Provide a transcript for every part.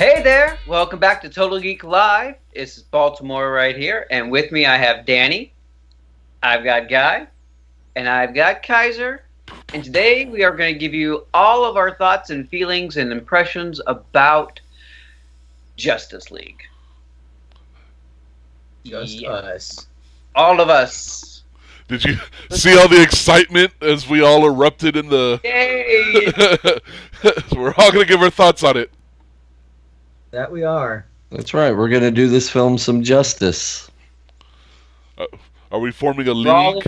Hey there! Welcome back to Total Geek Live. It's Baltimore right here, and with me I have Danny, I've got Guy, and I've got Kaiser. And today we are going to give you all of our thoughts and feelings and impressions about Justice League. Just us. All of us. Did you see all the excitement as we all erupted in the... Yay! We're all going to give our thoughts on it. That we are. That's right. We're going to do this film some justice. Are we forming a league?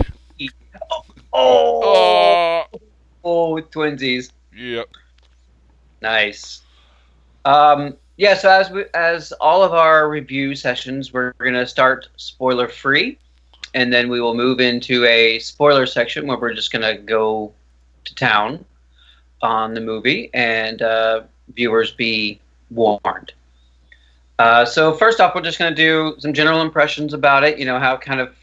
Oh, twinsies. Yep. Nice. Yeah, so as all of our review sessions, we're going to start spoiler free, and then we will move into a spoiler section where we're just going to go to town on the movie, and viewers be warned. So first off, we're just going to do some general impressions about it. You know, how kind of,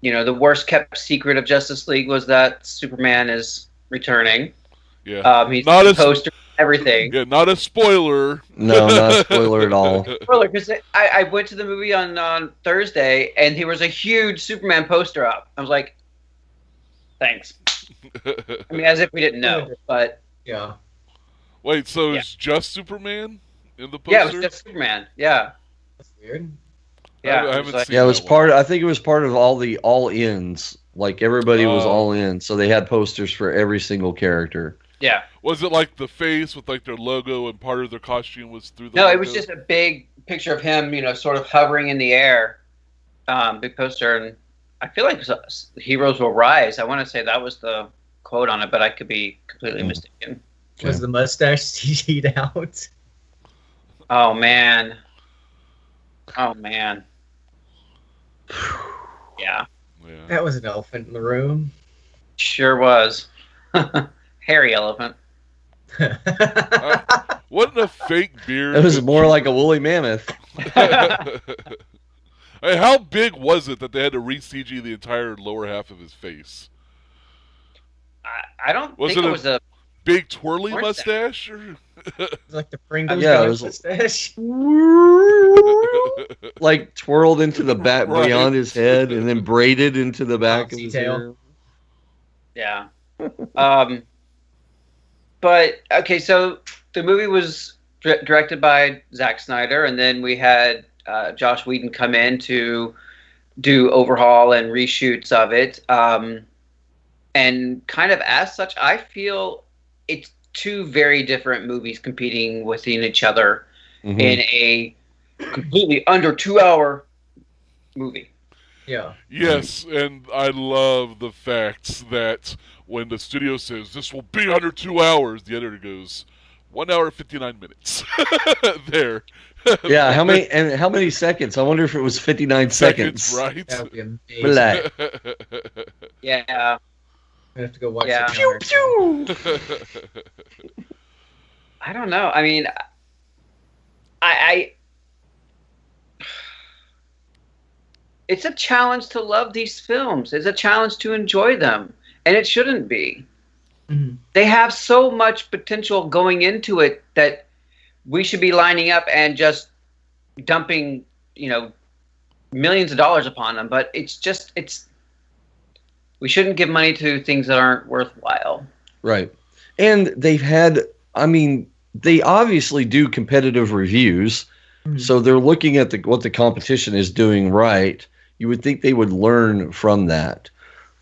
the worst kept secret of Justice League was that Superman is returning. Yeah. He's not the a poster, everything. Yeah, not a spoiler. No, not a spoiler at all. Spoiler, because I went to the movie on Thursday, and there was a huge Superman poster up. I was like, thanks. I mean, as if we didn't know, but... Yeah. Wait, so it's just Superman in the poster? Yeah, it was just Superman. Yeah. That's weird. Yeah, I haven't seen Yeah, it was that part. one. I think it was part of all the all-ins. Like everybody was all in, so they had posters for every single character. Yeah. Was it like the face with like their logo and part of their costume was through the No, logo? it was just a big picture of him, sort of hovering in the air. Big poster, and I feel like it was Heroes Will Rise. I want to say that was the quote on it, but I could be completely mistaken. Was the mustache CG'd out? Oh, man. Yeah. That was an elephant in the room. Sure was. Hairy elephant. Wasn't a fake beard. It was more like a woolly mammoth. Hey, how big was it that they had to re-CG the entire lower half of his face? I don't think it was a big twirly mustache. mustache? Or? It was like the Pringles Yeah, it was mustache. like twirled into the back Right. beyond his head, and then braided into the back of his hair. Detail. Yeah. But, okay, so the movie was directed by Zack Snyder, and then we had Josh Whedon come in to do overhaul and reshoots of it. And kind of as such, I feel it's two very different movies competing within each other in a completely under 2-hour movie. Yeah. Yes, and I love the fact that when the studio says this will be under 2 hours, the editor goes 1 hour 59 minutes. There. Yeah, how many seconds? I wonder if it was 59 seconds. Right? That would be amazing. Black. Yeah. I have to go watch Yeah. it. I don't know. I mean, I it's a challenge to love these films. It's a challenge to enjoy them, and it shouldn't be. Mhm. They have so much potential going into it that we should be lining up and just dumping, millions of dollars upon them. But we shouldn't give money to things that aren't worthwhile. Right. And they obviously do competitive reviews, so they're looking at what the competition is doing right. You would think they would learn from that.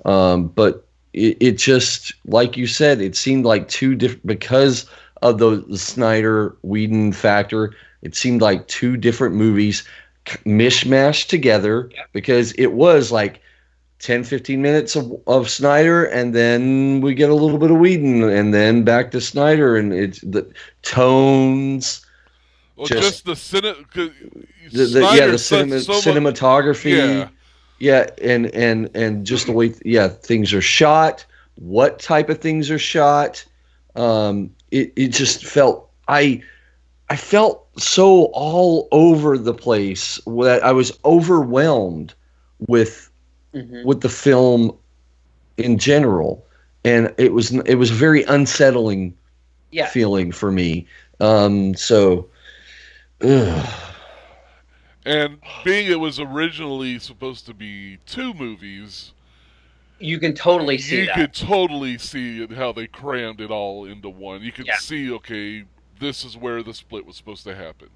But it just, like you said, it seemed like two different, because of the Snyder-Whedon factor, it seemed like two different movies mishmashed together, because it was like 10, 15 minutes of Snyder, and then we get a little bit of Whedon, and then back to Snyder, and it's the tones. Well, just the cinematography. Yeah, and just the way things are shot, what type of things are shot. It just felt I felt so all over the place that I was overwhelmed with the film in general, and it was a very unsettling feeling for me. So, ugh. And being it was originally supposed to be 2 movies, You can totally see you that. could totally see how they crammed it all into one. You could Yeah. see, okay, this is where the split was supposed to happen.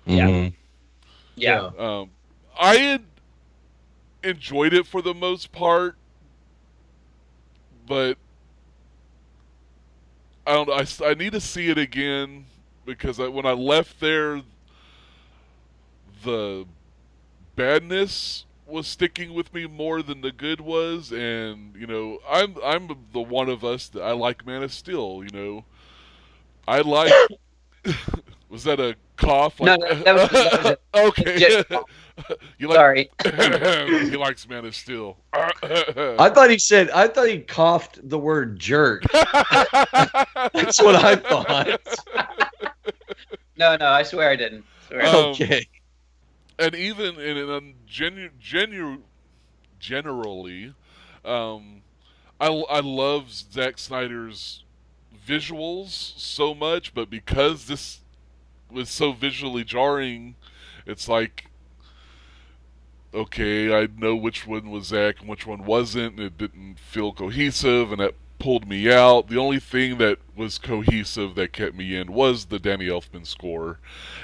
Yeah. Mhm. Yeah. I had enjoyed it for the most part, but I don't know. I need to see it again because when I left there, the badness was sticking with me more than the good was, and I'm the one of us that I like Man of Steel. I like. Was that a cough? No, that was it. Okay. You like? Sorry. He likes Man of Steel. I thought he coughed the word jerk. That's what I thought. No, I swear I didn't. Okay. And even generally, I love Zack Snyder's visuals so much, but because this was so visually jarring, it's like, okay, I know which one was Zack and which one wasn't, and it didn't feel cohesive, and that pulled me out. The only thing that was cohesive that kept me in was the Danny Elfman score,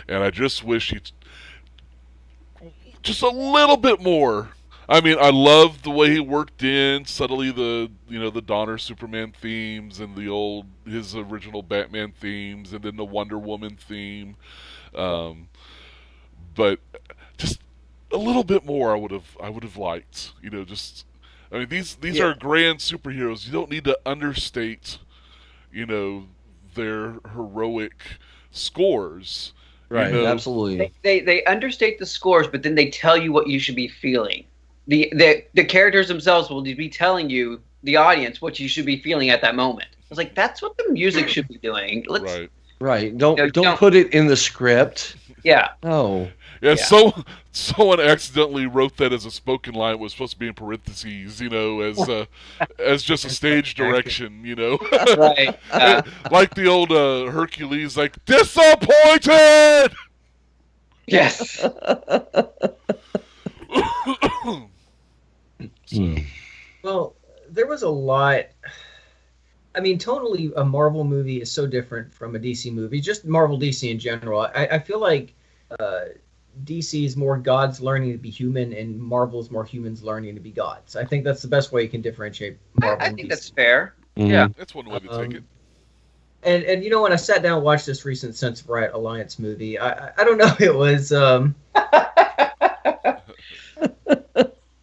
and I just wish he'd just a little bit more. I mean, I loved the way he worked in subtly the Donner Superman themes and his original Batman themes, and then the Wonder Woman theme. But just a little bit more, I would have liked. I mean, these are grand superheroes. You don't need to understate, their heroic scores. Right, absolutely. They understate the scores, but then they tell you what you should be feeling. The characters themselves will be telling you, the audience, what you should be feeling at that moment. I was like, that's what the music should be doing. Right. Don't put it in the script. Yeah. No. Yeah. So someone accidentally wrote that as a spoken line. It was supposed to be in parentheses, as just a stage direction, Right. Like the old Hercules, like, disappointed. Yes. Well, there was a lot. I mean, totally, a Marvel movie is so different from a DC movie. Just Marvel, DC in general. I feel like DC is more gods learning to be human, and Marvel is more humans learning to be gods. I think that's the best way you can differentiate Marvel. I think that's fair. Mhm. Yeah. That's one way to take it. And when I sat down and watched this recent Sense of Right Alliance movie, I don't know, it was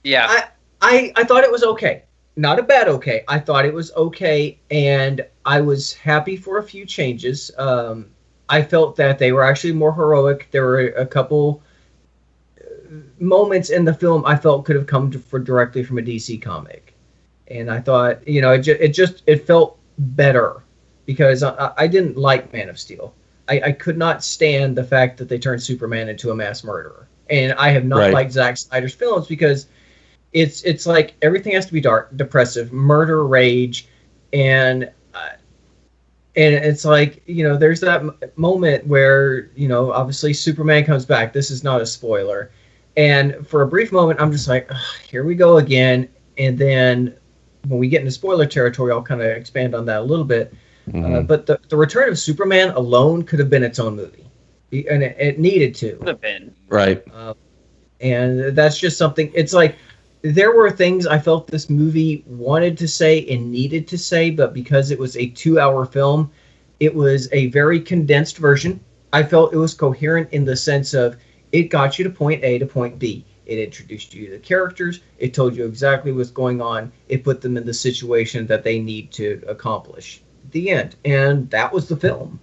Yeah. I thought it was okay. Not a bad okay. I thought it was okay, and I was happy for a few changes. I felt that they were actually more heroic. There were a couple moments in the film I felt could have come directly from a DC comic, and I thought, it felt better, because I didn't like Man of Steel. I could not stand the fact that they turned Superman into a mass murderer, and I have not liked Zack Snyder's films because it's like everything has to be dark, depressive, murder, rage, and it's like, there's that moment where, obviously Superman comes back. This is not a spoiler. And for a brief moment, I'm just like, here we go again. And then when we get into spoiler territory, I'll kind of expand on that a little bit. Mhm. But the Return of Superman alone could have been its own movie. And it needed to. Could have been. Right. And that's just something. It's like, there were things I felt this movie wanted to say and needed to say, but because it was a 2-hour film, it was a very condensed version. I felt it was coherent in the sense of it got you to point A to point B. It introduced you to the characters. It told you exactly what's going on. It put them in the situation that they need to accomplish. The end. And that was the film.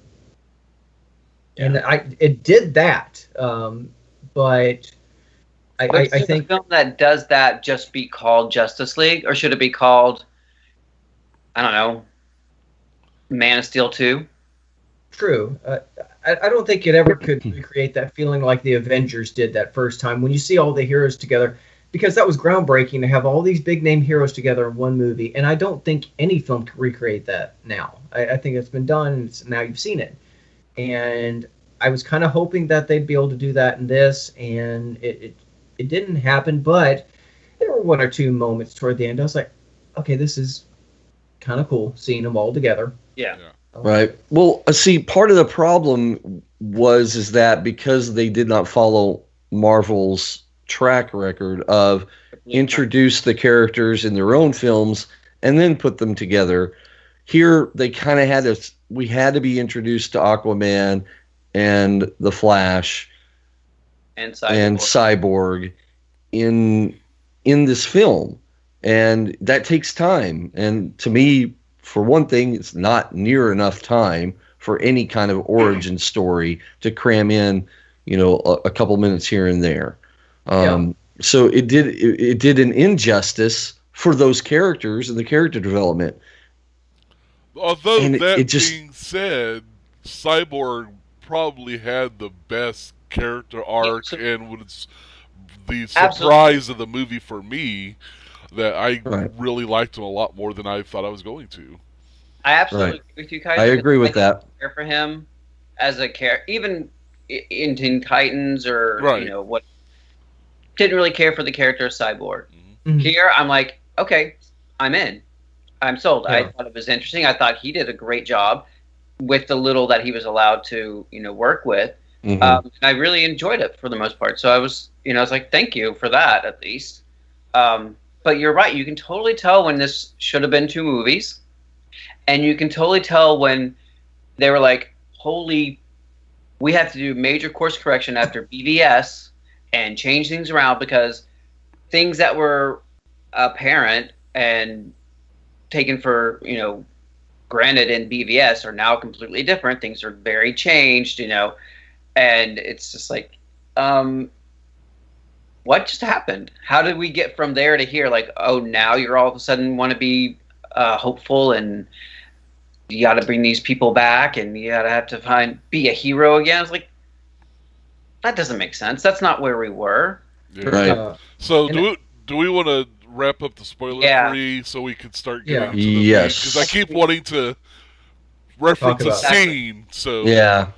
Yeah. And it did that. But I think a film that does that just be called Justice League, or should it be called, I don't know, Man of Steel 2? True. I don't think it ever could recreate that feeling like the Avengers did that first time when you see all the heroes together, because that was groundbreaking to have all these big name heroes together in one movie, and I don't think any film can recreate that now. I think it's been done, and now you've seen it. and I was kind of hoping that they'd be able to do that in this, and it didn't happen. But there were one or two moments toward the end. I was like, okay, this is kind of cool seeing them all together. Yeah. Right. Well, see, part of the problem is that because they did not follow Marvel's track record of introduce the characters in their own films and then put them together. Here, they kind of had us. We had to be introduced to Aquaman and the Flash and Cyborg in this film, and that takes time. And to me, for one thing, it's not near enough time for any kind of origin story to cram in, a couple minutes here and there. So it did an injustice for those characters and the character development. Although and being said, Cyborg probably had the best character arc and was the surprise of the movie for me, that I really liked him a lot more than I thought I was going to. I absolutely agree with you, Kaiser. I agree with that. Care for him as a character, even in Teen Titans or what. Didn't really care for the character of Cyborg. Mm-hmm. Here, I'm like, okay, I'm in. I'm sold. Yeah. I thought it was interesting. I thought he did a great job with the little that he was allowed to, work with. Mm-hmm. And I really enjoyed it for the most part. So I was, I was like, thank you for that, at least. But you're right. You can totally tell when this should have been 2 movies. And you can totally tell when they were like, holy, we have to do major course correction after BVS and change things around, because things that were apparent and taken for, granted in BVS are now completely different. Things are very changed, and it's just like, what just happened? How did we get from there to here? Like, oh, now you're all of a sudden want to be hopeful, and you got to bring these people back, and you got to have to be a hero again. It's like, that doesn't make sense. That's not where we were. Yeah. Right. So do we want to wrap up the spoiler free so we can start getting to the yes, because I keep wanting to reference a scene. So yeah,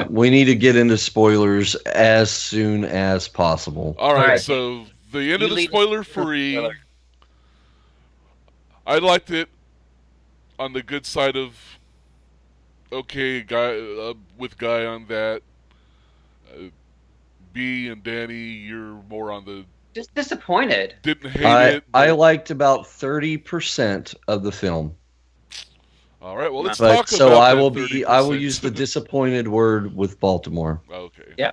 we need to get into spoilers as soon as possible. All right. So the end of the spoiler free. I liked it on the good side of guy with Guy on that. B and Danny, you're more on the just disappointed. Didn't hate it. I liked about 30% of the film. All right, well let's talk about so I will 30%. I will use the disappointed word with Baltimore. Okay. Yeah.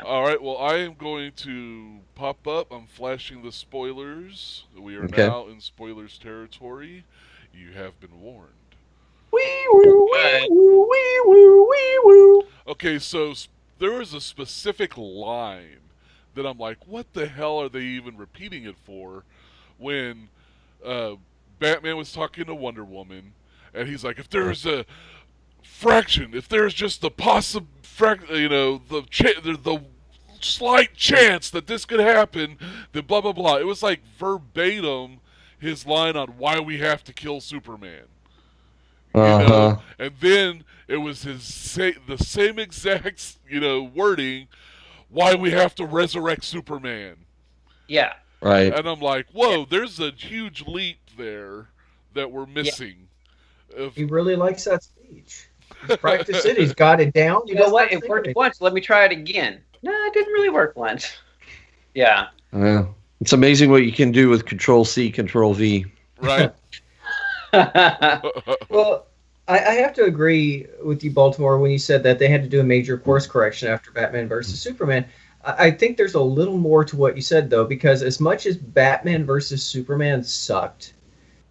All right, well I am going to pop up. I'm flashing the spoilers. We are now in spoilers territory. You have been warned. Wee woo, wee woo, wee woo, wee woo. Okay, so there was a specific line that I'm like, what the hell are they even repeating it for? When Batman was talking to Wonder Woman, and he's like, if there's a fraction, if there's just the possible, the slight chance that this could happen, then blah, blah, blah. It was like verbatim his line on why we have to kill Superman. And then it was the same exact, wording, why we have to resurrect Superman. Yeah. Right. And I'm like, whoa, there's a huge leap there that we're missing. Yeah. He really likes that speech. He's practiced it. He's got it down. You know what? It worked once. Let me try it again. No, it didn't really work once. Yeah. Yeah. It's amazing what you can do with Control-C, Control-V. Right. Well, I have to agree with you, Baltimore, when you said that they had to do a major course correction after Batman versus Superman. I think there's a little more to what you said, though, because as much as Batman versus Superman sucked,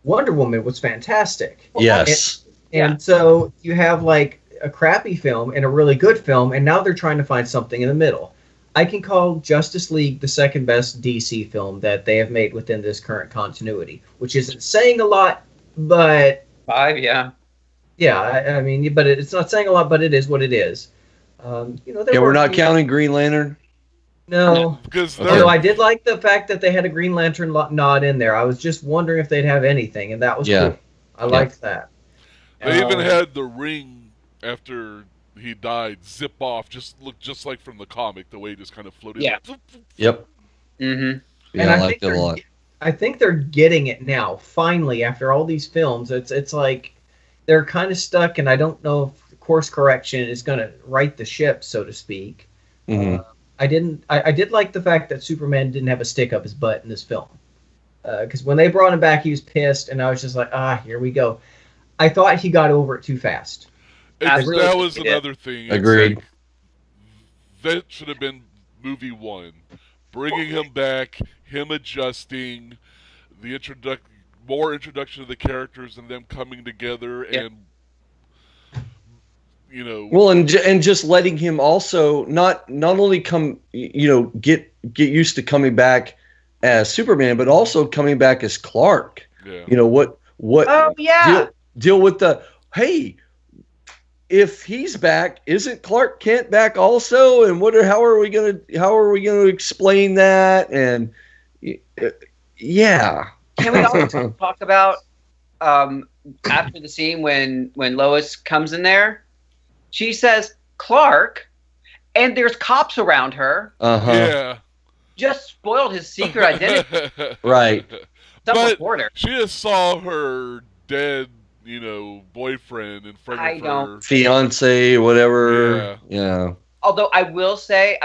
Wonder Woman was fantastic. Yes. And so you have like a crappy film and a really good film, and now they're trying to find something in the middle. I can call Justice League the second best DC film that they have made within this current continuity, which isn't saying a lot, but 5, yeah. Yeah, I mean, but it's not saying a lot, but it is what it is. We're not counting Green Lantern. No, because although I did like the fact that they had a Green Lantern nod in there. I was just wondering if they'd have anything, and that was cool. I liked that. They even had the ring after he died zip off, looked just like from the comic, the way he just kind of floated. Yeah. Yep. Mm-hmm. Yeah, And I I liked think it a lot. I think they're getting it now. Finally, after all these films, it's like they're kind of stuck, and I don't know if course correction is going to right the ship, so to speak. hmm I did like the fact that Superman didn't have a stick up his butt in this film, because when they brought him back, he was pissed, and I was just like, here we go. I thought he got over it too fast. Absolutely, That was he did. another thing. Agreed. It's like, that should have been movie 1. Bringing him back, him adjusting, the more introduction of the characters and them coming together, Yeah. and you know, Well, and just letting him also not only come, get used to coming back as Superman, but also coming back as Clark. yeah. You know what? Oh yeah. Deal with the hey. If he's back, isn't Clark Kent back also? And how are we gonna explain that? And yeah. Can we also talk about after the scene when Lois comes in there? She says Clark, and there's cops around her. Yeah. Just spoiled his secret identity. Right. Some But reporter. she just saw her dead, boyfriend in front of her. Fiance, whatever. Yeah. Although I will say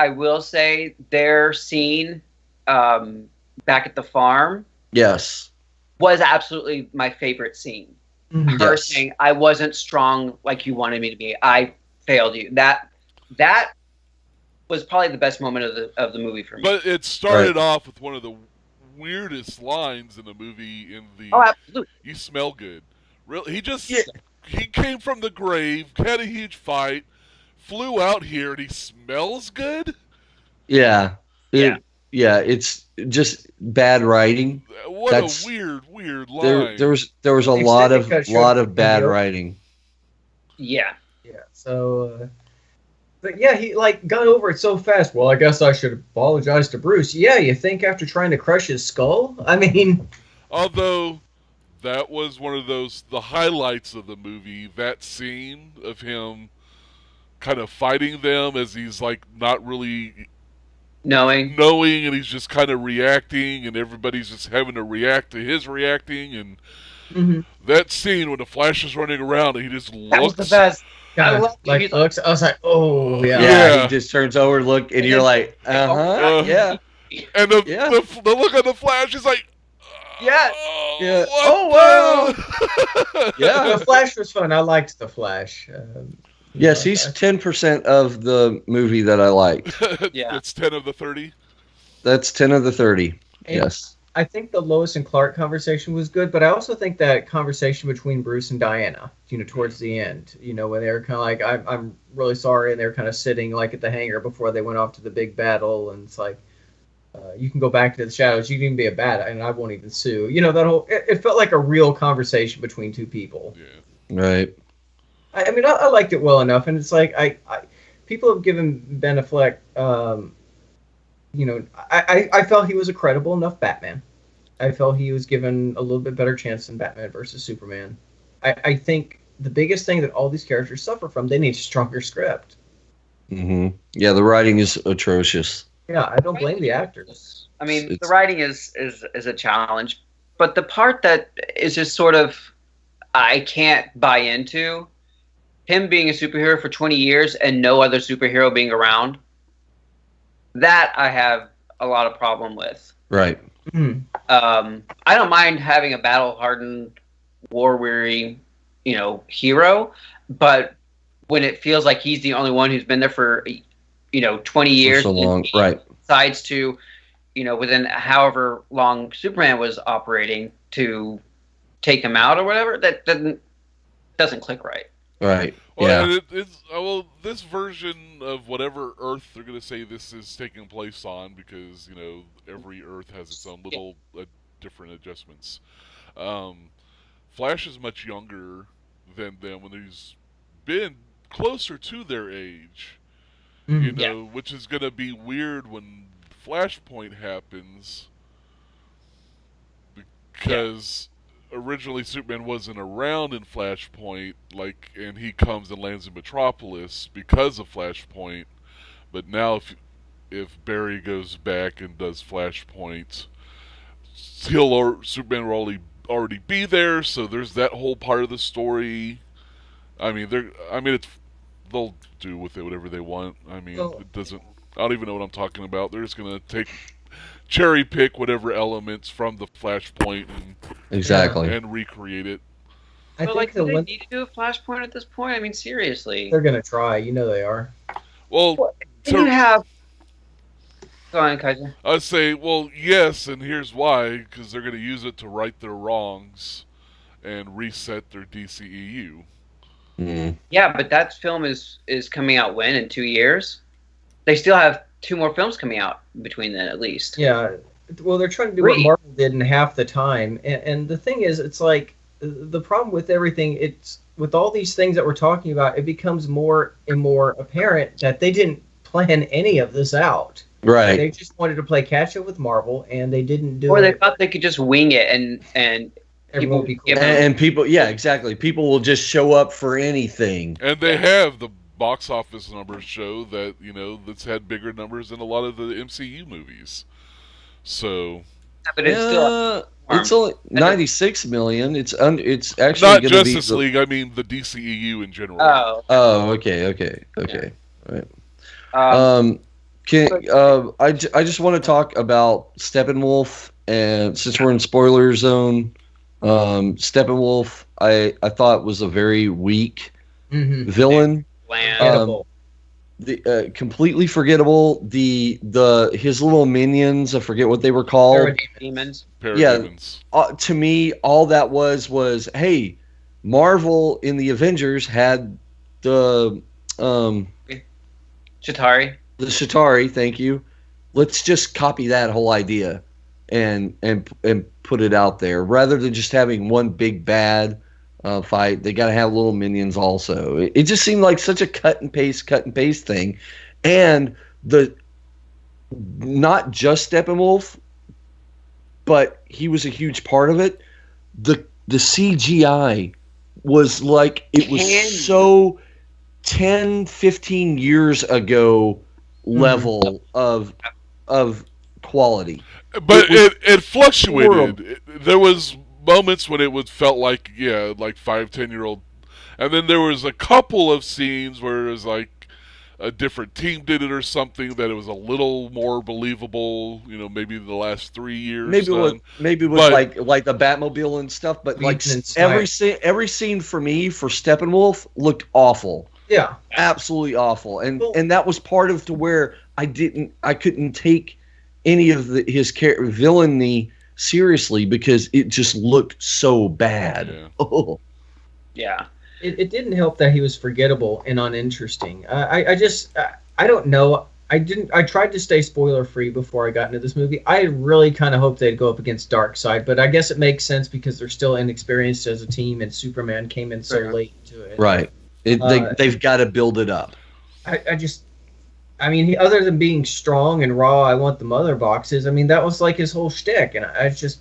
their scene back at the farm Yes. was absolutely my favorite scene. Mhm. Her Yes. saying, "I wasn't strong like you wanted me to be. I failed you." That was probably the best moment of the movie for me. But it started off with one of the weirdest lines in the movie. Oh, absolutely. You smell good. Really, he came from the grave, had a huge fight, flew out here, and he smells good. Yeah. Yeah. It's just bad writing. What a weird line. There was a Extended cut lot short of bad video. writing. Yeah. Yeah. So, but yeah, he got over it so fast. Well, I guess I should apologize to Bruce. Yeah, you think after trying to crush his skull? I mean, Although that was one of the highlights of the movie, that scene of him kind of fighting them as he's like not really Knowing. and he's just kind of reacting, and everybody's just having to react to his reacting, and that scene when the Flash is running around and he just That was looks. the best. I God, love it. looks. I was like, oh yeah. Yeah. He just turns over, look, and you're like, yeah. And the look on the Flash is like, Yeah. Yeah. What Yeah. The Flash was fun. I liked the Flash. Yes, he's 10% of the movie that I liked. Yeah. It's 10 of the 30. That's 10 of the 30. And Yes. I think the Lois and Clark conversation was good, but I also think that conversation between Bruce and Diana, towards the end, when they were kind of like, I'm really sorry, and they were kind of sitting like at the hangar before they went off to the big battle, and it's like, you can go back to the shadows, you can even be a bad, and I won't even sue. That whole, it felt like a real conversation between two people. Yeah. Right. I mean, I liked it well enough, and it's like, people have given Ben Affleck, I felt he was a credible enough Batman. I felt he was given a little bit better chance than Batman versus Superman. I think the biggest thing that all these characters suffer from, they need a stronger script. Mm-hmm. Yeah, the writing is atrocious. Yeah, I don't blame the actors. I mean, It's- the writing is a challenge, but the part that is just sort of I can't buy into him being a superhero for 20 years and no other superhero being around. That I have a lot of problem with. Right. Mm-hmm. I don't mind having a battle-hardened, war-weary, hero, but when it feels like he's the only one who's been there for 20 years, For so long. Right. decides to, within however long Superman was operating to take him out or whatever, that doesn't click right. Right. Well, Yeah. this version of whatever Earth they're going to say this is taking place on, because every Earth has its own little different adjustments. Flash is much younger than them when he's been closer to their age, which is going to be weird when Flashpoint happens, because originally Superman wasn't around in Flashpoint, and he comes and lands in Metropolis because of Flashpoint. But now, if Barry goes back and does Flashpoint, Superman will already be there. So there's that whole part of the story. I mean, they'll do with it whatever they want. I mean, it doesn't. I don't even know what I'm talking about. They're just gonna cherry pick whatever elements from the Flashpoint and recreate it. I think do they need to do a Flashpoint at this point? I mean, seriously. They're gonna try. You know they are. Well, you have. Go on, Kaiser. I'd say, well, yes, and here's why: because they're going to use it to right their wrongs and reset their DCEU. Mm. Yeah, but that film is coming out when, in 2 years? They still have 2 more films coming out between then, at least. Yeah. Well, they're trying to do what Marvel did in half the time, and the thing is, it's like the problem with everything. It's with all these things that we're talking about, it becomes more and more apparent that they didn't plan any of this out. Right. They just wanted to play catch up with Marvel, and they didn't do it. Or they thought they could just wing it, and everyone would be cool. And people, yeah, exactly. People will just show up for anything. And they have the box office numbers show that that's had bigger numbers than a lot of the MCU movies. So, but it's only 96 million. It's actually not gonna Justice League. I mean the DCEU in general. Oh, okay. Yeah. Right. I just want to talk about Steppenwolf, and since we're in spoiler zone, Steppenwolf I thought was a very weak villain. Completely forgettable. His little minions, I forget what they were called. Parademons. Yeah. To me, all that was hey, Marvel in the Avengers had the Chitauri. The Chitauri, thank you. Let's just copy that whole idea and put it out there rather than just having one big bad fight. They got to have little minions also. It just seemed like such a cut and paste thing, and not just Steppenwolf, but he was a huge part of it. The CGI was like it was so 10, 15 years ago level of quality. But it fluctuated. There was moments when it felt like 5-10-year-old, and then there was a couple of scenes where it was like a different team did it or something that it was a little more believable. Maybe the last 3 years. Maybe it was like the Batmobile and stuff. But like every scene for me for Steppenwolf looked awful. Yeah, absolutely awful, and that was part of to where I couldn't take any of his villainy seriously because it just looked so bad. Yeah. Oh. Yeah. It didn't help that he was forgettable and uninteresting. I don't know. I tried to stay spoiler free before I got into this movie. I really kind of hoped they'd go up against Darkseid, but I guess it makes sense because they're still inexperienced as a team, and Superman came in so late to it. Right. They've got to build it up. Other than being strong and raw, I want the mother boxes. That was like his whole shtick, and I was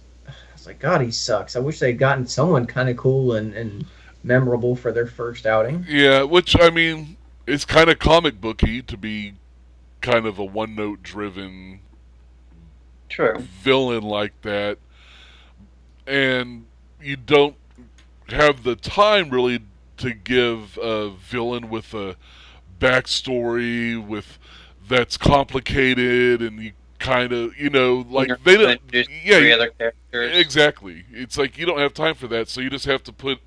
like, God, he sucks. I wish they'd gotten someone kind of cool and memorable for their first outing. Yeah, which it's kind of comic booky to be kind of a one-note driven villain like that, and you don't have the time really to give a villain with a backstory that's complicated, and you kind of they don't. Yeah, 3 other characters. Exactly. It's like you don't have time for that, so you just have to put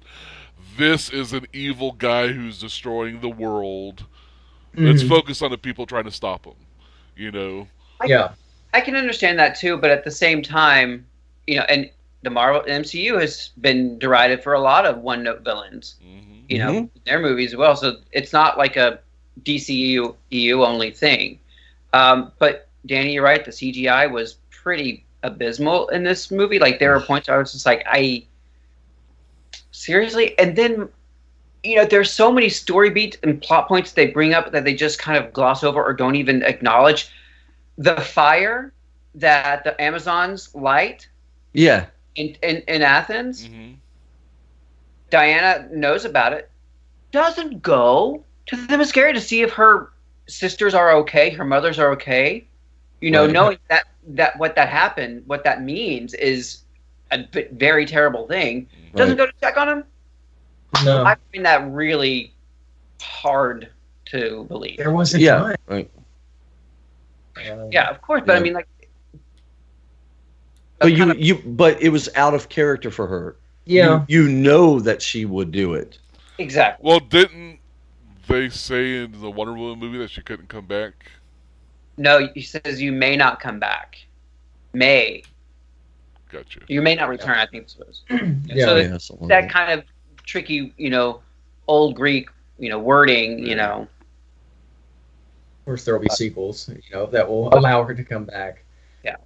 this is an evil guy who's destroying the world. Let's focus on the people trying to stop him. I can understand that too, but at the same time, and the Marvel MCU has been derided for a lot of one-note villains. Their movies as well. So it's not like a DCEU only thing. But Danny, you're right. The CGI was pretty abysmal in this movie. Like there were points where I was just like, seriously? And then, there's so many story beats and plot points they bring up that they just kind of gloss over or don't even acknowledge. The fire that the Amazons light. Yeah. in Athens. Mm-hmm. Diana knows about it. Doesn't go to the Themyscira to see if her sisters are okay, her mothers are okay. You know, Right. knowing that what that happened, what that means is a very terrible thing. Doesn't Right. go to check on him. No, I find that really hard to believe. there was a Yeah. time. Right. Yeah, of course, but I Yeah. mean, like, But kind of- but it was out of character for her. Yeah. You know that she would do it. exactly. Well, didn't they say in the Wonder Woman movie that she couldn't come back? No, he says you may not come back. May Gotcha. you may not return. I think this was. Yeah. So Yeah, something like that that. kind of tricky, old Greek, wording, Of course, there will be sequels, that will allow her to come back. Yeah.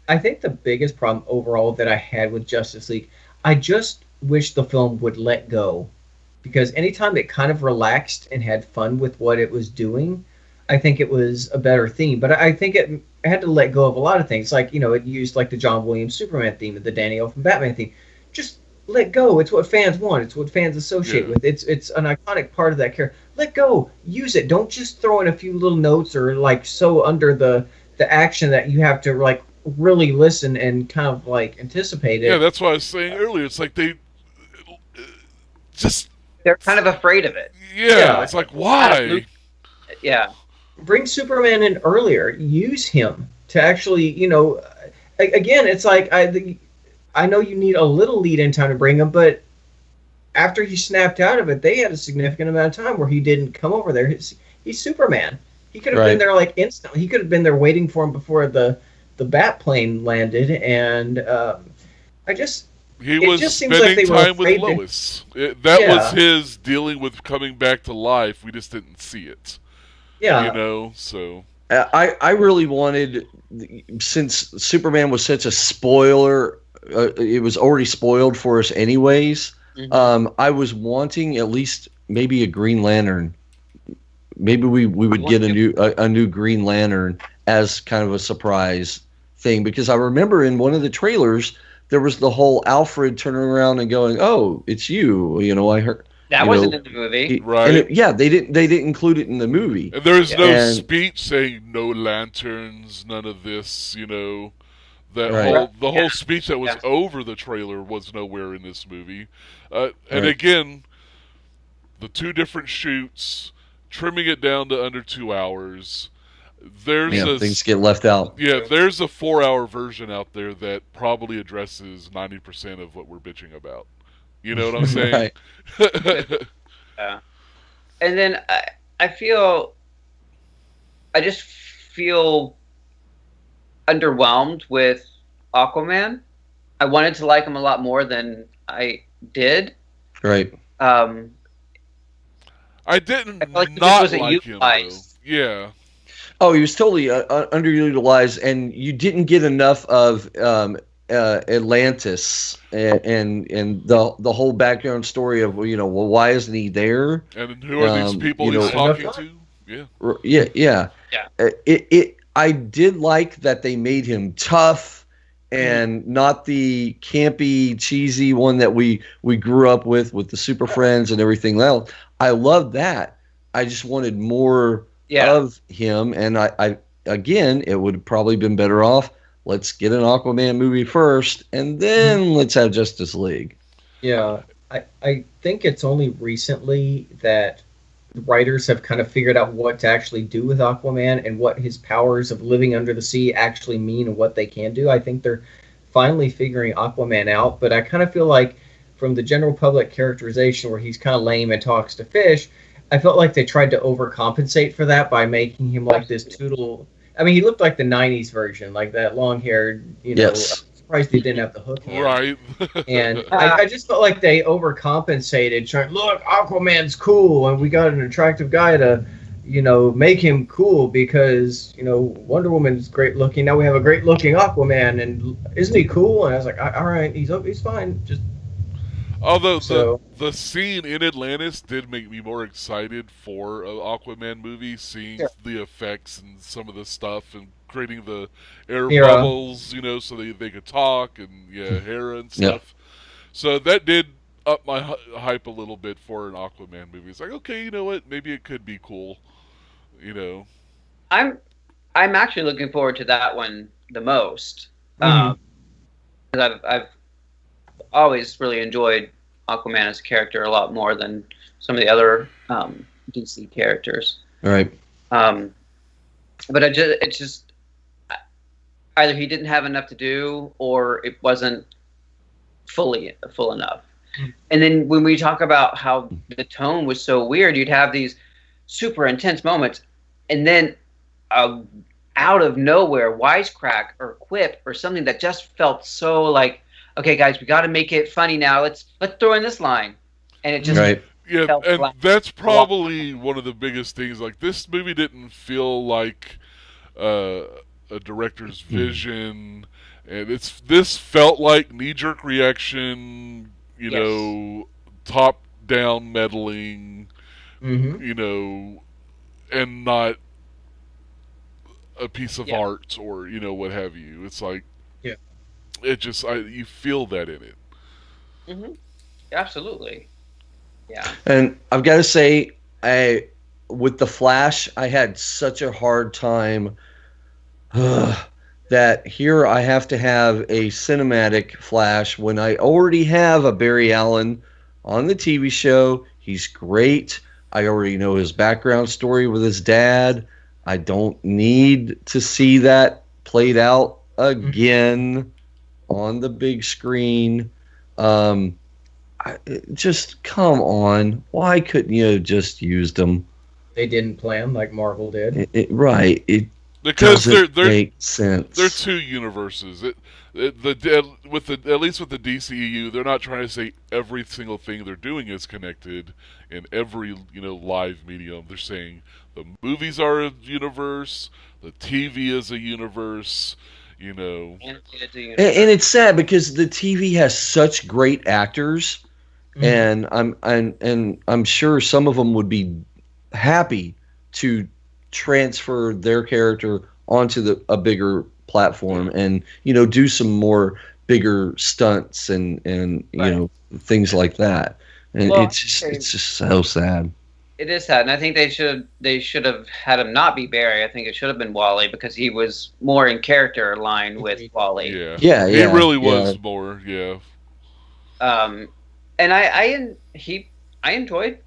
I think the biggest problem overall that I had with Justice League, I just wish the film would let go, because anytime it kind of relaxed and had fun with what it was doing, I think it was a better theme. But I think it had to let go of a lot of things, like it used like the John Williams Superman theme and the Danny Elfman Batman theme. Just let go. It's what fans want. It's what fans associate with. It's an iconic part of that character. Let go. Use it. Don't just throw in a few little notes or like so under the action that you have to like really listen and kind of like anticipate it. Yeah, that's what I was saying earlier. It's like they just they're kind of afraid of it. yeah. It's like why? Yeah. Bring Superman in earlier. Use him to actually, again, it's like I know you need a little lead in time to bring him, but after he snapped out of it, they had a significant amount of time where he didn't come over there. He's Superman. He could have been there like instantly. He could have been there waiting for him before the bat plane landed, and He was just seems spending like they were time with afraid to- Lois. That Yeah. was his dealing with coming back to life. We just didn't see it. yeah. So I really wanted, since Superman was such a spoiler, it was already spoiled for us anyways. Mhm. I was wanting at least maybe a Green Lantern. Maybe we would get a new Green Lantern as kind of a surprise thing, because I remember in one of the trailers there was the whole Alfred turning around and going, "Oh, it's you." I heard That you wasn't know, in the movie. right. and they didn't include it in the movie. And there's no And- speech saying no lanterns, none of this. That Right. whole speech that was Yeah. over the trailer was nowhere in this movie. And Right. again, the two different shoots, trimming it down to under 2 hours. Things get left out. There's a 4-hour version out there that probably addresses 90% of what we're bitching about. You know what I'm saying? Right. Yeah. And then I just feel underwhelmed with Aquaman. I wanted to like him a lot more than I did. Right. Um, I didn't I feel like he just not wasn't like him, though. utilized. Yeah. Oh, he was totally underutilized, and you didn't get enough of Atlantis and the whole background story of why isn't he there? And who are these people he's talking to? Yeah. Yeah. Yeah. I did like that they made him tough and not the campy, cheesy one that we grew up with the Super Friends and everything else. I loved that. I just wanted more of him, and I again, it would have probably been better off. Let's get an Aquaman movie first, and then let's have Justice League. Yeah, I think it's only recently that writers have kind of figured out what to actually do with Aquaman and what his powers of living under the sea actually mean and what they can do. I think they're finally figuring Aquaman out, but I kind of feel like from the general public characterization where he's kind of lame and talks to fish, I felt like they tried to overcompensate for that by making him like this toodle. I mean, he looked like the 90s version, like that long-haired, Yes. I'm surprised he didn't have the hook hair. Right. And I just felt like they overcompensated, trying, look, Aquaman's cool, and we got an attractive guy to, make him cool because, Wonder Woman's great looking. Now we have a great looking Aquaman, and isn't he cool? And I was like, all right, he's fine. Just Although So- the scene in Atlantis did make me more excited for an Aquaman movie, seeing the effects and some of the stuff and creating the air Hera. bubbles, you know, so they could talk, and Hera and stuff. So that did up my hype a little bit for an Aquaman movie. It's like, okay, you know what? Maybe it could be cool, you know. I'm actually looking forward to that one the most. Mhm. 'Cause I've always really enjoyed Aquaman as a character a lot more than some of the other DC characters. All right. But it's just either he didn't have enough to do, or it wasn't full enough. And then when we talk about how the tone was so weird, you'd have these super intense moments, and then out of nowhere wisecrack or quip or something that just felt so like, okay guys, we got to make it funny now, let's throw in this line, and it just Right. Yeah, felt and flat. that's probably one of the biggest things. Like, this movie didn't feel like a director's vision, and this felt like knee-jerk reaction, you Yes. know, top-down meddling, Mhm. you know, and not a piece of art or, you know, what have you. It's like, Yeah. it just, you feel that in it. Mm-hmm. Absolutely. Yeah. And I've got to say, with the Flash, I had such a hard time that here I have to have a cinematic Flash when I already have a Barry Allen on the TV show. He's great. I already know his background story with his dad. I don't need to see that played out again on the big screen. Just come on. Why couldn't you have just used them? They didn't plan like Marvel did. Right. It Because doesn't they're make sense. They're two universes. At least with the DCEU, they're not trying to say every single thing they're doing is connected in every, you know, live medium. They're saying the movies are a universe, the TV is a universe, you know. And And it's sad because the TV has such great actors, and I'm sure some of them would be happy to transfer their character onto a bigger platform and, you know, do some more bigger stunts and you know, things like that. And Well, it's just so sad. It is sad, and I think they should have had him not be Barry. I think it should have been Wally, because he was more in character line with Wally. Yeah. He really was more. Yeah. And I enjoyed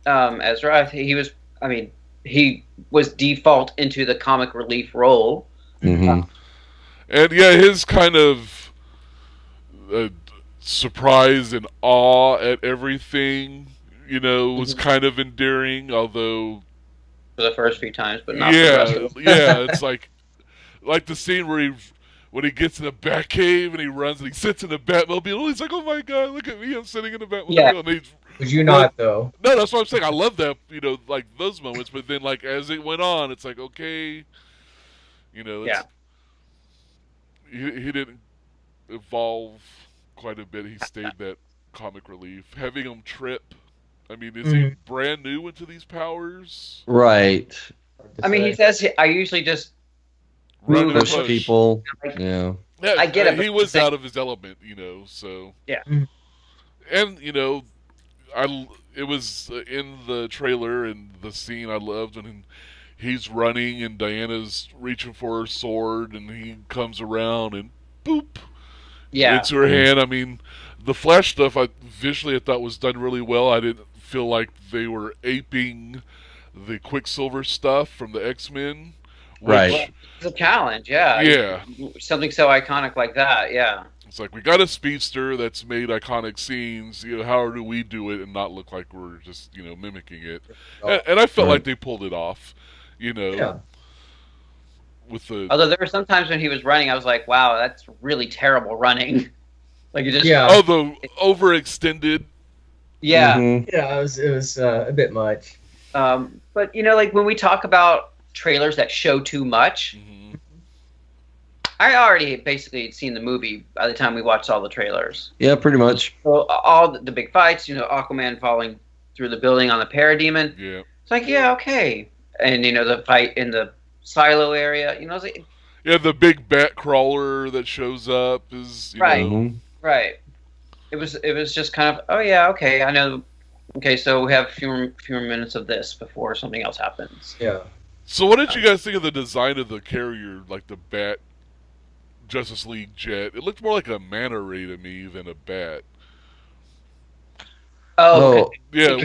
Ezra. He was default into the comic relief role. Mm-hmm. And yeah, his kind of surprise and awe at everything, you know, was kind of endearing, although for the first few times, but not for the rest of them. It's like the scene where when he gets in the Batcave and he runs and he sits in the Batmobile, he's like, "Oh my God, look at me! I'm sitting in the Batmobile." Yeah. And Would you not though? No, that's what I'm saying. I love that, you know, like those moments. But then, like, as it went on, it's like, okay, you know, he didn't evolve quite a bit. He stayed that comic relief. Having him trip, I mean, is he brand new into these powers? Right. I mean, he says, I usually just Run and Push push. people. Like, Yeah. Yeah, I get it, He but was the thing- out of his element, you know. So Yeah. and you know, it was in the trailer and the scene I loved when he's running and Diana's reaching for her sword and he comes around and boop, into her hand. I mean, the Flash stuff visually I thought was done really well. I didn't feel like they were aping the Quicksilver stuff from the X-Men. Right. It's a challenge, yeah. Yeah. Something so iconic like that, yeah. It's like, we got a speedster that's made iconic scenes. You know, how do we do it and not look like we're just, you know, mimicking it? And I felt like they pulled it off, you know. Yeah. With the Although there were some times when he was running, I was like, wow, that's really terrible running. Like, you just... Yeah. the overextended. Yeah. Mhm. Yeah, it was a bit much. But, you know, like, when we talk about trailers that show too much, I already basically had seen the movie by the time we watched all the trailers. Yeah, pretty much. So all the big fights, you know, Aquaman falling through the building on the Parademon. Yeah. It's like, yeah, okay. And, you know, the fight in the silo area, you know, it's like, Yeah, the big bat crawler that shows up is Right. know. Right. It was just kind of, oh yeah, okay, I know. Okay, so we have a few minutes of this before something else happens. Yeah. So what did you guys think of the design of the carrier, like the Bat Justice League jet? It looked more like a manta ray to me than a bat. Oh, Yeah,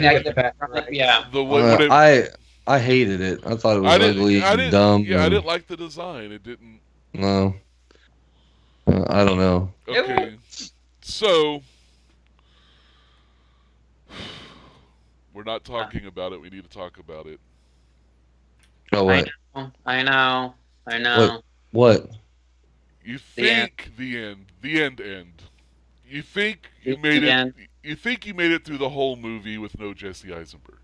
yeah. The way, I hated it. I thought it was ugly and dumb. Yeah, I didn't like the design. It didn't. No. I don't know. Okay, so we're not talking about it. We need to talk about it. Oh, what? I know. What? You think the end. You think you made it. You think you made it through the whole movie with no Jesse Eisenberg.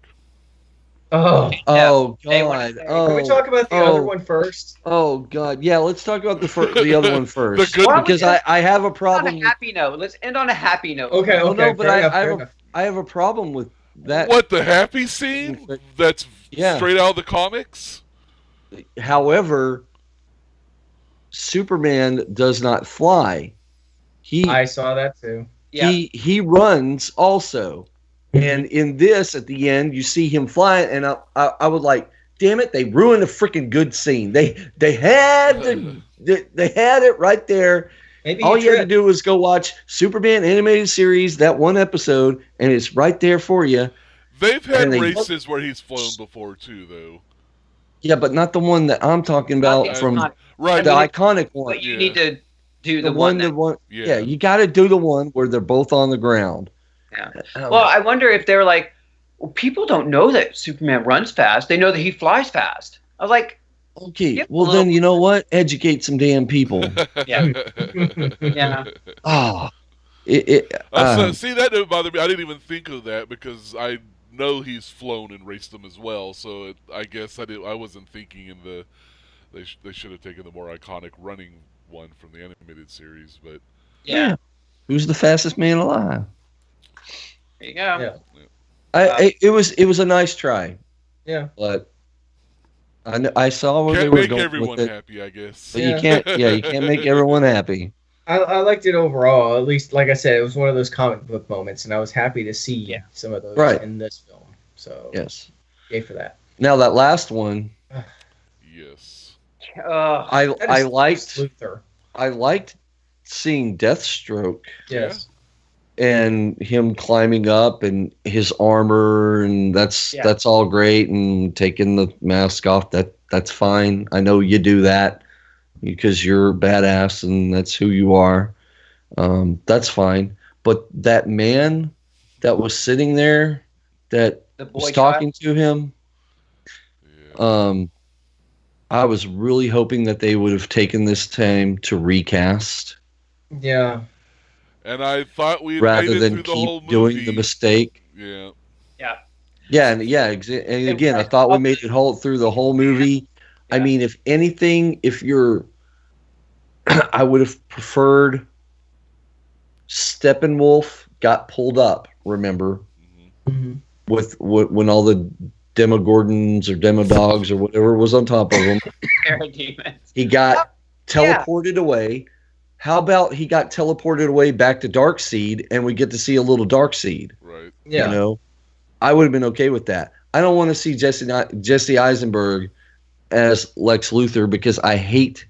Oh God! Can we talk about the other one first? Oh God! Yeah, let's talk about the other one first. Because I have a problem. On a happy note. Let's end on a happy note. Okay. No, but I have a problem with that. What, the happy scene? That's straight out of the comics? However, Superman does not fly. I saw that too. Yeah. He runs also. And in this, at the end, you see him flying, and I was like, damn it, they ruined a freaking good scene. They had it right there. Maybe all you had to do was go watch Superman animated series, that one episode, and it's right there for you. They've had races where he's flown before too, though. Yeah, but not the one that I'm talking about the iconic one. But you need to do the one. Yeah, you got to do the one where they're both on the ground. Yeah. Well, I wonder if they're like, well, people don't know that Superman runs fast. They know that he flies fast. I was like, okay, well then you know what? Educate some damn people. Yeah. Yeah. Oh. See, that didn't bother me. I didn't even think of that because I know he's flown and raced them as well. So I guess I wasn't thinking in the they should have taken the more iconic running one from the animated series. But yeah. Who's the fastest man alive? There you go. Yeah. It was a nice try. Yeah. But I saw where they were going with it. Can't make everyone happy, I guess. But you can't make everyone happy. I liked it overall. At least, like I said, it was one of those comic book moments, and I was happy to see some of those in this film. So yes, yay for that. Now that last one, yes, I liked Luther. I liked seeing Deathstroke. Yes. And him climbing up and his armor, and that's all great, and taking the mask off, that's fine. I know you do that because you're badass and that's who you are. That's fine. But that man that was sitting there that was talking to him, I was really hoping that they would have taken this time to recast. Yeah. And I thought we'd rather made it than through the keep whole movie. Doing the mistake. Yeah. Yeah. And again, I thought we made it through the whole movie. Yeah. I mean, if anything, I would have preferred Steppenwolf got pulled up. Remember, with when all the Demogorgons or Demodogs or whatever was on top of him, he got teleported away. How about he got teleported away back to Darkseid, and we get to see a little Darkseid? Right. Yeah. You know, I would have been okay with that. I don't want to see Jesse Eisenberg as Lex Luthor because I hate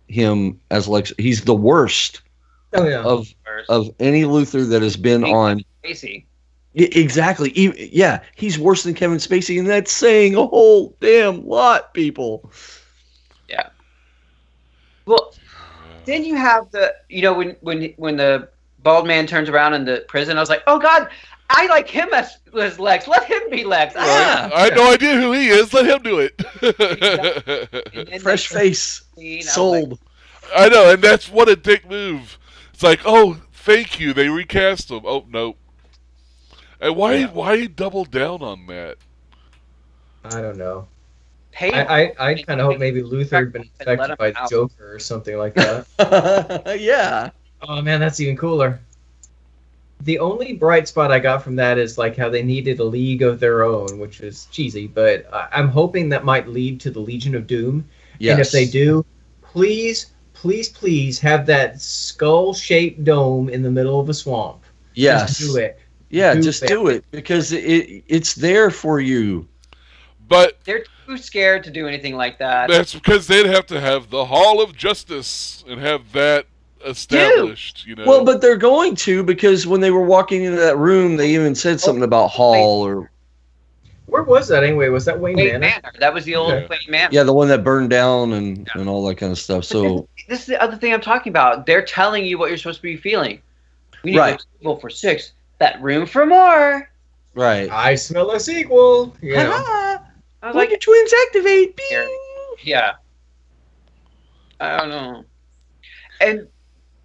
him as Lex. He's the worst of any Luthor that has been on. Spacey. Exactly. He's worse than Kevin Spacey, and that's saying a whole damn lot, people. Yeah. Well. Then you have when the bald man turns around in the prison, I was like, oh God, I like him as Lex. Let him be Lex. Right. I had no idea who he is. Let him do it. Fresh face. Sold. I know, and that's what a dick move. It's like, oh, thank you. They recast him. Oh, no. And why double down on that? I don't know. I kind of hope maybe Luthor had been infected by the Joker or something like that. Yeah. Oh man, that's even cooler. The only bright spot I got from that is like how they needed a league of their own, which is cheesy, but I'm hoping that might lead to the Legion of Doom. Yes. And if they do, please, please, please have that skull-shaped dome in the middle of a swamp. Yes. Just do it. Yeah, do it because it's there for you. But they're too scared to do anything like that. That's because they'd have to have the Hall of Justice and have that established. You know. Well, but they're going to, because when they were walking into that room, they even said something about Hall or. Where was that anyway? Was that Wayne Manor? That was the old Wayne Manor. Yeah, the one that burned down and all that kind of stuff. So this is the other thing I'm talking about. They're telling you what you're supposed to be feeling. We need a sequel for 6. That room for more. Right. I smell a sequel. Yeah. I was like, your twins activate. Bing! Yeah. I don't know. And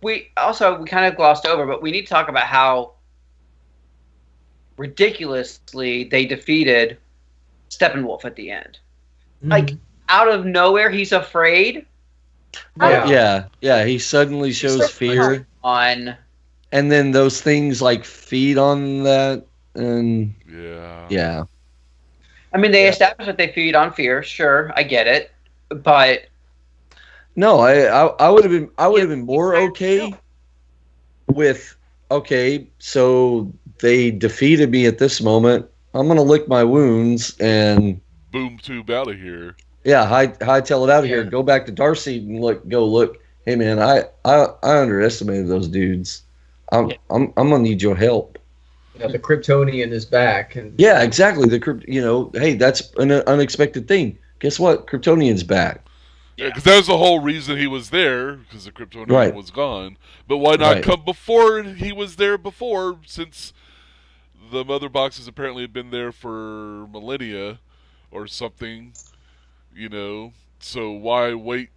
we kind of glossed over, but we need to talk about how ridiculously they defeated Steppenwolf at the end. Like, out of nowhere, he's afraid. Yeah, he suddenly shows fear. And then those things like feed on that, and yeah. I mean, they established that they feed on fear. Sure, I get it, but no, I would have been more okay with so they defeated me at this moment. I'm gonna lick my wounds and boom tube out of here. Yeah, hightail it out of here. Go back to Darcy and look. Hey man, I underestimated those dudes. I'm gonna need your help. Yeah, the Kryptonian is back. And yeah, exactly. Hey, that's an unexpected thing. Guess what? Kryptonian's back. Yeah, because that was the whole reason he was there, because the Kryptonian was gone. But why not come before he was there before, since the mother boxes apparently had been there for millennia or something, so why wait?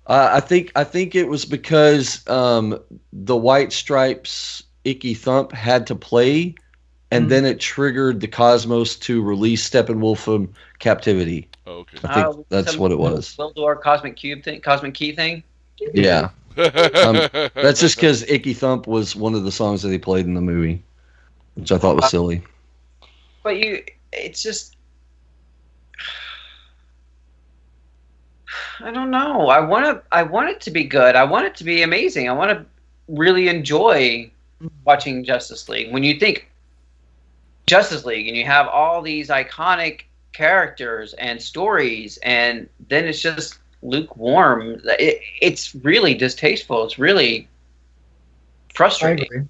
I think it was because the White Stripes Icky Thump had to play, and then it triggered the Cosmos to release Steppenwolf from captivity. Oh, okay. I think that's what it was. Wildor Cosmic Key thing? Yeah. That's just because Icky Thump was one of the songs that they played in the movie, which I thought was silly. But it's just... I don't know. I want it to be good. I want it to be amazing. I want to really enjoy watching Justice League. When you think Justice League and you have all these iconic characters and stories, and then it's just lukewarm. It's really distasteful. It's really frustrating.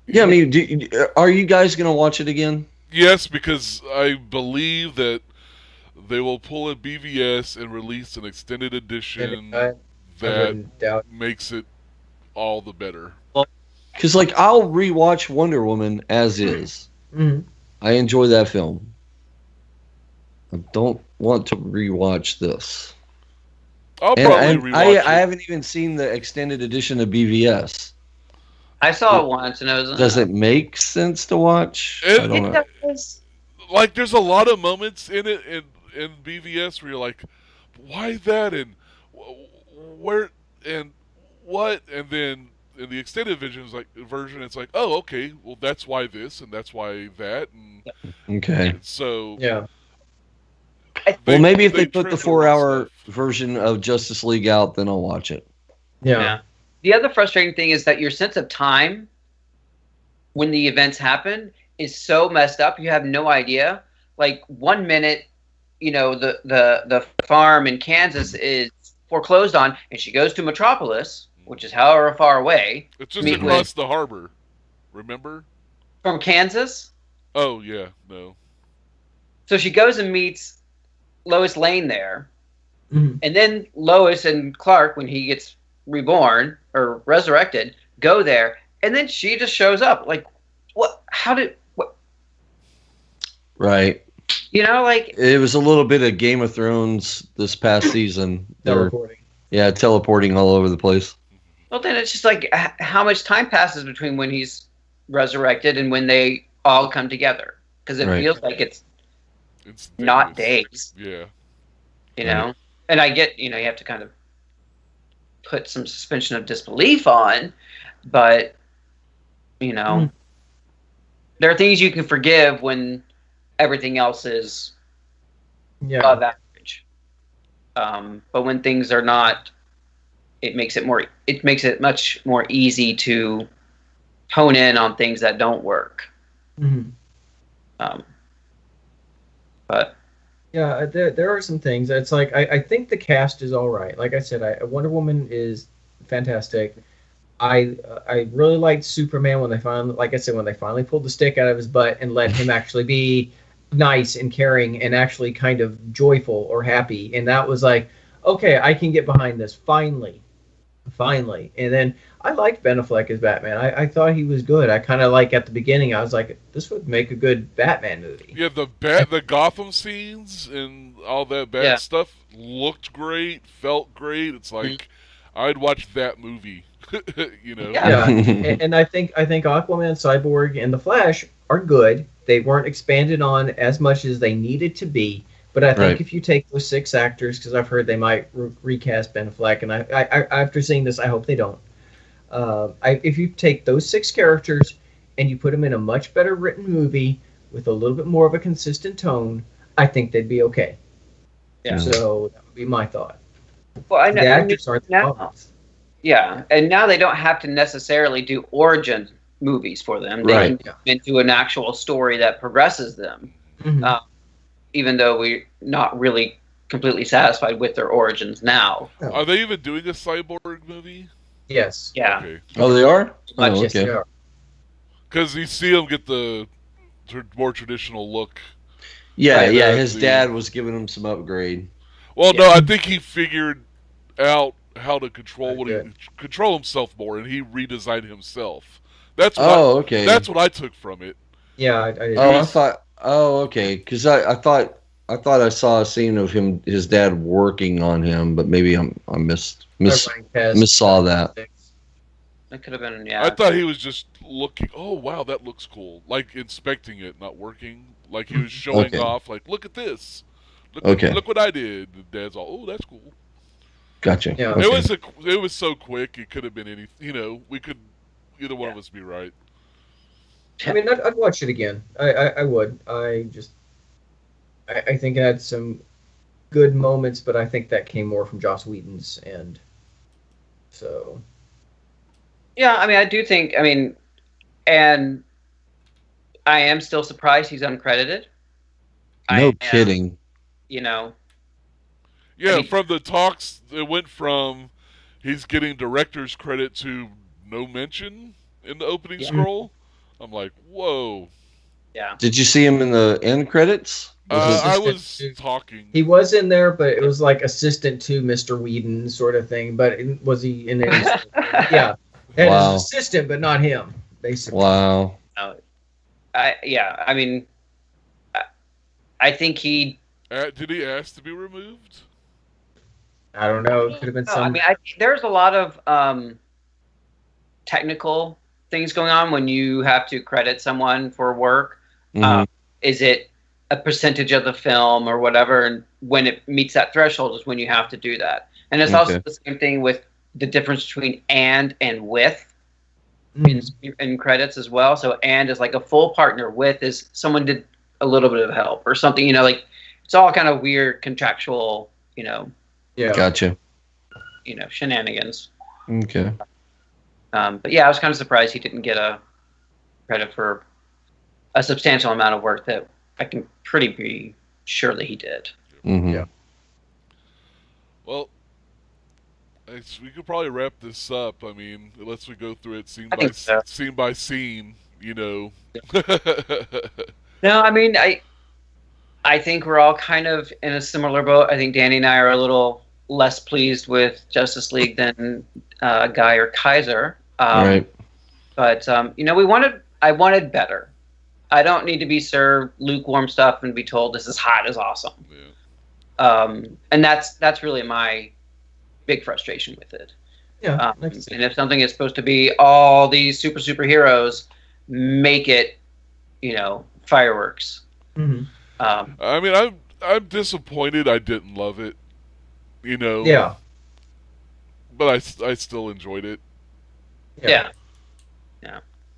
Yeah, I mean, are you guys going to watch it again? Yes, because I believe that they will pull a BVS and release an extended edition that makes it all the better. Because, I'll rewatch Wonder Woman as is. Mm-hmm. I enjoy that film. I don't want to rewatch this. I'll probably rewatch it. I haven't even seen the extended edition of BVS. I saw it once, and it was... Does it make sense to watch? I don't know. Does. There's a lot of moments in it in BVS where you're like, why that, and where, and what, and then in the extended version, it's like, oh, okay, well, that's why this, and that's why that, and okay. So yeah. Well, maybe if they put the 4-hour version of Justice League out, then I'll watch it. Yeah. The other frustrating thing is that your sense of time when the events happen is so messed up. You have no idea. 1 minute, the farm in Kansas is foreclosed on, and she goes to Metropolis, which is however far away. It's just across the harbor. Remember? From Kansas? Oh, yeah. No. So she goes and meets Lois Lane there. Mm-hmm. And then Lois and Clark, when he gets reborn or resurrected, go there. And then she just shows up. What? What? Right. It was a little bit of Game of Thrones this past season. Teleporting. Yeah, teleporting all over the place. Well, then it's just how much time passes between when he's resurrected and when they all come together. Because it feels like it's not days. Yeah. And I get, you have to kind of put some suspension of disbelief on, but, there are things you can forgive when everything else is above average. But when things are not, it makes it much more easy to hone in on things that don't work. Mm-hmm. But yeah, there are some things. It's like I think the cast is all right. Like I said, Wonder Woman is fantastic. I really liked Superman when they finally, like I said, when they finally pulled the stick out of his butt and let him actually be nice and caring and actually kind of joyful or happy. And that was like, okay, I can get behind this finally. And then I liked Ben Affleck as Batman. I thought he was good. I kind of like at the beginning, I was like, this would make a good Batman movie. Yeah, the Gotham scenes and all that bad stuff looked great, felt great. It's like I'd watch that movie. You know. Yeah. And I think Aquaman, Cyborg, and the Flash are good. They weren't expanded on as much as they needed to be. But I think if you take those 6 actors, because I've heard they might recast Ben Affleck, and I after seeing this, I hope they don't. If you take those 6 characters and you put them in a much better written movie with a little bit more of a consistent tone, I think they'd be okay. Yeah. So that would be my thought. Well, I know the actors aren't the problems. Yeah, and now they don't have to necessarily do origin movies for them. They can into an actual story that progresses them. Mm-hmm. Even though we're not really completely satisfied with their origins now. Are they even doing a Cyborg movie? Yes. Yeah. Okay. Oh, they are? Oh, yes, they are. Because you see them get the more traditional look. Yeah, his dad was giving him some upgrade. Well, no, I think he figured out how to control control himself more, and he redesigned himself. That's what that's what I took from it. Yeah, okay. Because I thought I saw a scene of his dad working on him, but maybe I missaw that. That could have been, I thought he was just looking. Oh wow, that looks cool. Like inspecting it, not working. Like he was showing off. Like, look at this. Look what I did. The dad's all, oh, that's cool. Gotcha. Yeah. Okay. It was so quick. It could have been any. You know, we could either one of us be right. I mean, I'd watch it again. I would. I think it had some good moments, but I think that came more from Joss Whedon's end. So. Yeah, I mean, I do think. I mean, and I am still surprised he's uncredited. No kidding. You know. Yeah, I mean, from the talks, it went from he's getting director's credit to no mention in the opening scroll. I'm like, whoa. Yeah. Did you see him in the end credits? I was talking. He was in there, but it was like assistant to Mr. Whedon sort of thing. But was he in there? Yeah. And his assistant, but not him, basically. Wow. I mean, I think he... did he ask to be removed? I don't know. It could have been some... I mean, there's a lot of technical things going on when you have to credit someone for work. Mm-hmm. Is it a percentage of the film or whatever? And when it meets that threshold is when you have to do that. And it's also the same thing with the difference between and with in credits as well. So and is like a full partner, with is someone did a little bit of help or something, you know, like it's all kind of weird contractual, you know. Yeah. Gotcha. You know, shenanigans. Okay. But yeah, I was kind of surprised he didn't get a credit for a substantial amount of work that I can pretty be sure that he did. Mm-hmm. Yeah. Well, we could probably wrap this up. I mean, unless we go through it scene by scene, you know. No, I mean, I think we're all kind of in a similar boat. I think Danny and I are a little less pleased with Justice League than Guy or Kaiser. Right. But you know, I wanted better. I don't need to be served lukewarm stuff and be told this is hot is awesome. Yeah. And that's really my big frustration with it. Yeah. And if something is supposed to be all these superheroes, make it, you know, fireworks. Mm-hmm. I mean, I'm disappointed I didn't love it, you know. Yeah. But I still enjoyed it. Yeah.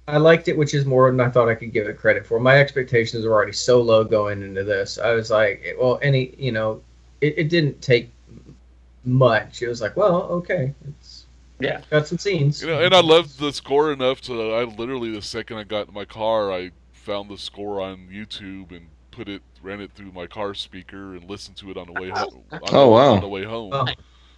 I liked it, which is more than I thought I could give it credit for. My expectations were already so low going into this. I was like, well, you know, it didn't take much. It was like, well, okay, it's got some scenes. And I loved the score enough to I literally the second I got in my car, I found the score on YouTube and ran it through my car speaker and listened to it on the way home. On the way home. Oh.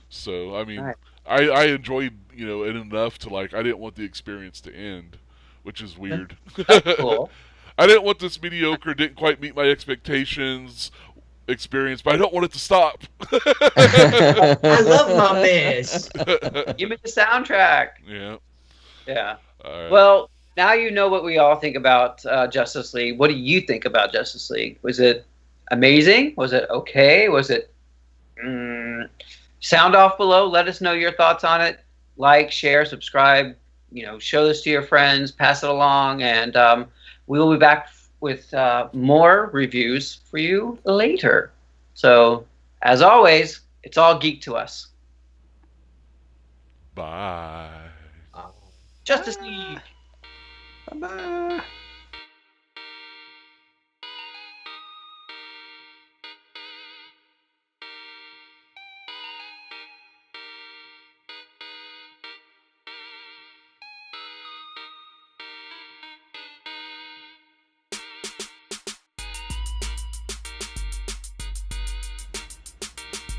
So I mean, Nice. I enjoyed it enough to I didn't want the experience to end, which is weird. That's cool. I didn't want this mediocre, didn't quite meet my expectations experience, but I don't want it to stop. I love my mess. Give me the soundtrack. Yeah. Yeah. All right. Well, now you know what we all think about Justice League. What do you think about Justice League? Was it amazing? Was it okay? Was it... Sound off below. Let us know your thoughts on it. Like, share, subscribe. Show this to your friends. Pass it along. And we will be back with more reviews for you later. So, as always, it's all geek to us. Bye. Justice League. Bye.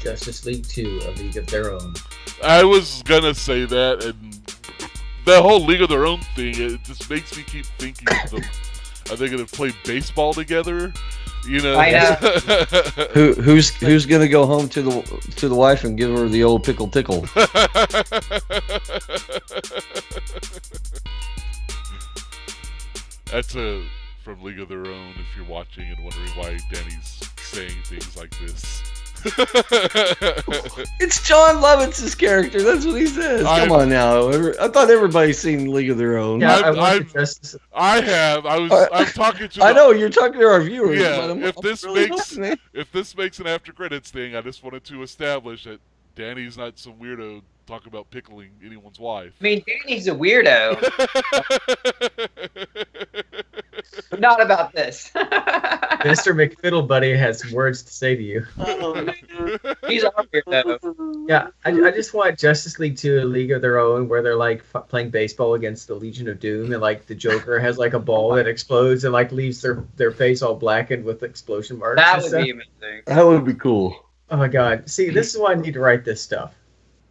Justice League 2, A League of Their Own. I was gonna say that, and that whole League of Their Own thing, it just makes me keep thinking of them. Are they gonna play baseball together? I know. Who's gonna go home to the wife and give her the old pickle tickle? That's from League of Their Own. If you're watching and wondering why Danny's saying things like this. It's John Lovitz's character. That's what he says. Come on now. I thought everybody's seen League of Their Own. Yeah, I have. I'm talking to. I know you're talking to our viewers. Yeah. But If this makes an after credits thing, I just wanted to establish that Danny's not some weirdo talking about pickling anyone's wife. I mean, Danny's a weirdo. But not about this. Mr. McFiddlebuddy has some words to say to you. He's our weirdo. Yeah, I just want Justice League 2, A League of Their Own, where they're like playing baseball against the Legion of Doom, and like the Joker has like a ball that explodes and like leaves their face all blackened with explosion marks. That would be amazing. That would be cool. Oh my god! See, this is why I need to write this stuff.